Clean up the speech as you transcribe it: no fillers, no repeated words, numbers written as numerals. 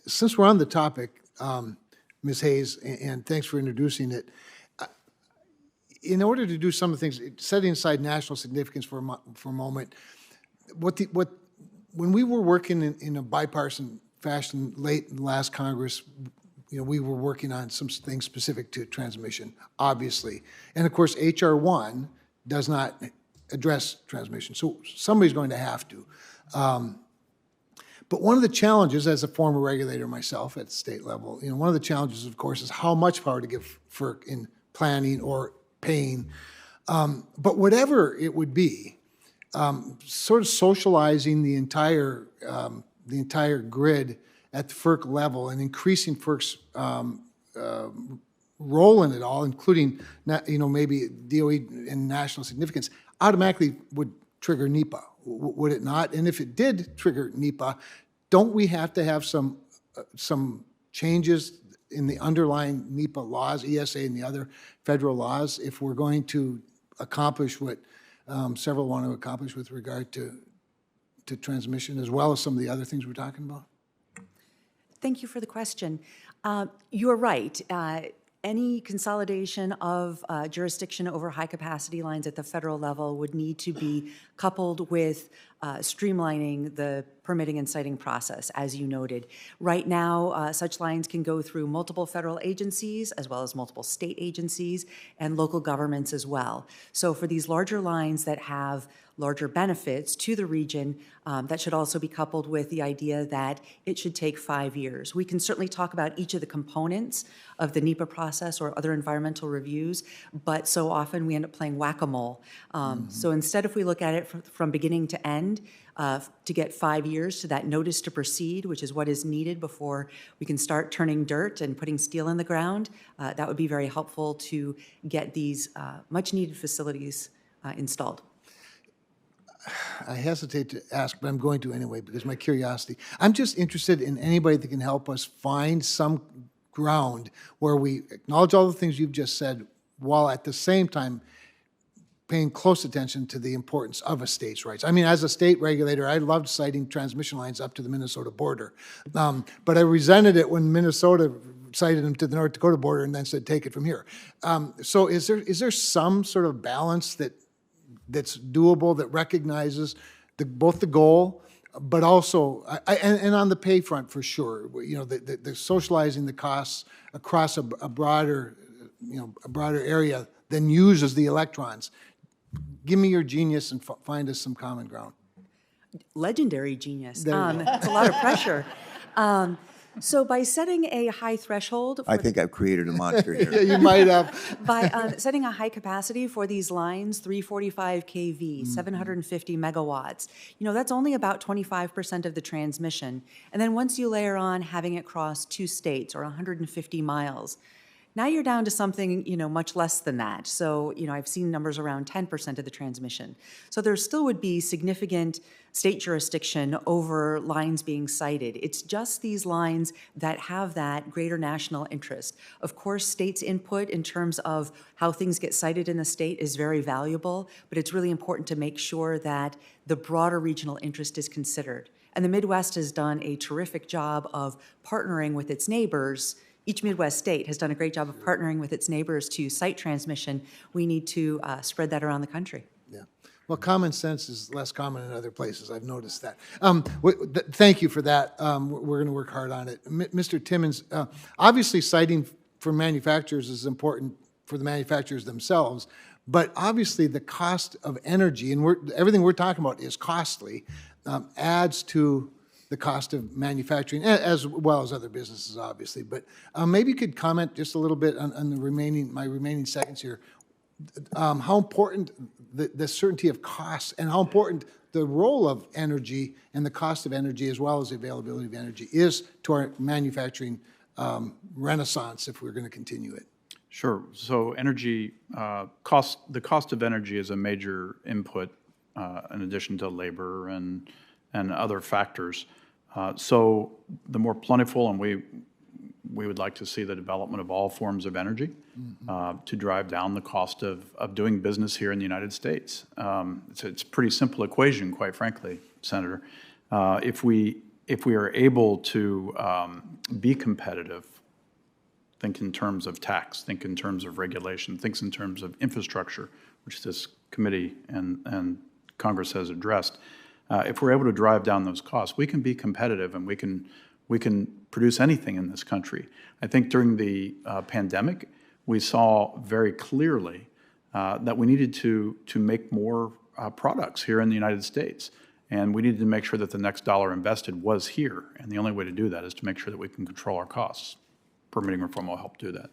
since we're on the topic, Ms. Hayes, and thanks for introducing it, in order to do some of the things, setting aside national significance for a moment, when we were working in a bipartisan fashion late in the last Congress, we were working on some things specific to transmission, obviously. And of course, HR 1 does not address transmission, so somebody's going to have to. But one of the challenges, as a former regulator myself at the state level, one of the challenges, of course, is how much power to give FERC in planning or paying. But whatever it would be, sort of socializing the entire grid at the FERC level and increasing FERC's role in it all, including maybe DOE and national significance, automatically would trigger NEPA, would it not? And if it did trigger NEPA, don't we have to have some changes in the underlying NEPA laws, ESA and the other federal laws, if we're going to accomplish what several want to accomplish with regard to transmission, as well as some of the other things we're talking about? Thank you for the question. You're right. Any consolidation of jurisdiction over high-capacity lines at the federal level would need to be coupled with streamlining the permitting and siting process, as you noted. Right now, such lines can go through multiple federal agencies, as well as multiple state agencies, and local governments as well. So for these larger lines that have larger benefits to the region, that should also be coupled with the idea that it should take 5 years. We can certainly talk about each of the components of the NEPA process or other environmental reviews, but so often we end up playing whack-a-mole. So instead, if we look at it from beginning to end, to get 5 years to that notice to proceed, which is what is needed before we can start turning dirt and putting steel in the ground, that would be very helpful to get these much-needed facilities installed. I hesitate to ask, but I'm going to anyway because my curiosity. I'm just interested in anybody that can help us find some ground where we acknowledge all the things you've just said, while at the same time paying close attention to the importance of a state's rights. I mean, as a state regulator, I loved citing transmission lines up to the Minnesota border, but I resented it when Minnesota cited them to the North Dakota border and then said, take it from here. So is there some sort of balance that's doable, that recognizes both the goal, but also, and on the pay front for sure, the socializing the costs across a broader area than uses the electrons. Give me your genius and find us some common ground. Legendary genius. That's a lot of pressure. So by setting a high threshold... I think I've created a monster here. Yeah, you might have. By setting a high capacity for these lines, 345 kV, 750 megawatts, that's only about 25% of the transmission. And then once you layer on having it cross 2 states or 150 miles, now you're down to something, much less than that. So, I've seen numbers around 10% of the transmission. So there still would be significant state jurisdiction over lines being sited. It's just these lines that have that greater national interest. Of course, states' input in terms of how things get sited in the state is very valuable, but it's really important to make sure that the broader regional interest is considered. And the Midwest has done a terrific job of partnering with its neighbors. Each Midwest state has done a great job of partnering with its neighbors to site transmission. We need to spread that around the country. Yeah. Well, common sense is less common in other places. I've noticed that. Thank you for that. We're going to work hard on it. Mr. Timmons, obviously citing for manufacturers is important for the manufacturers themselves, but obviously the cost of energy, and everything we're talking about is costly, adds to the cost of manufacturing, as well as other businesses, obviously. But maybe you could comment just a little bit on my remaining seconds here. How important the certainty of costs, and how important the role of energy and the cost of energy, as well as the availability of energy, is to our manufacturing renaissance if we're going to continue it. Sure. So energy cost, the cost of energy is a major input in addition to labor and other factors. So the more plentiful, and we would like to see the development of all forms of energy to drive down the cost of doing business here in the United States. It's a pretty simple equation, quite frankly, Senator. If we if we are able to be competitive, think in terms of tax, think in terms of regulation, think in terms of infrastructure, which this committee and Congress has addressed. If we're able to drive down those costs, we can be competitive and we can produce anything in this country. I think during the pandemic, we saw very clearly that we needed to make more products here in the United States. And we needed to make sure that the next dollar invested was here. And the only way to do that is to make sure that we can control our costs. Permitting reform will help do that.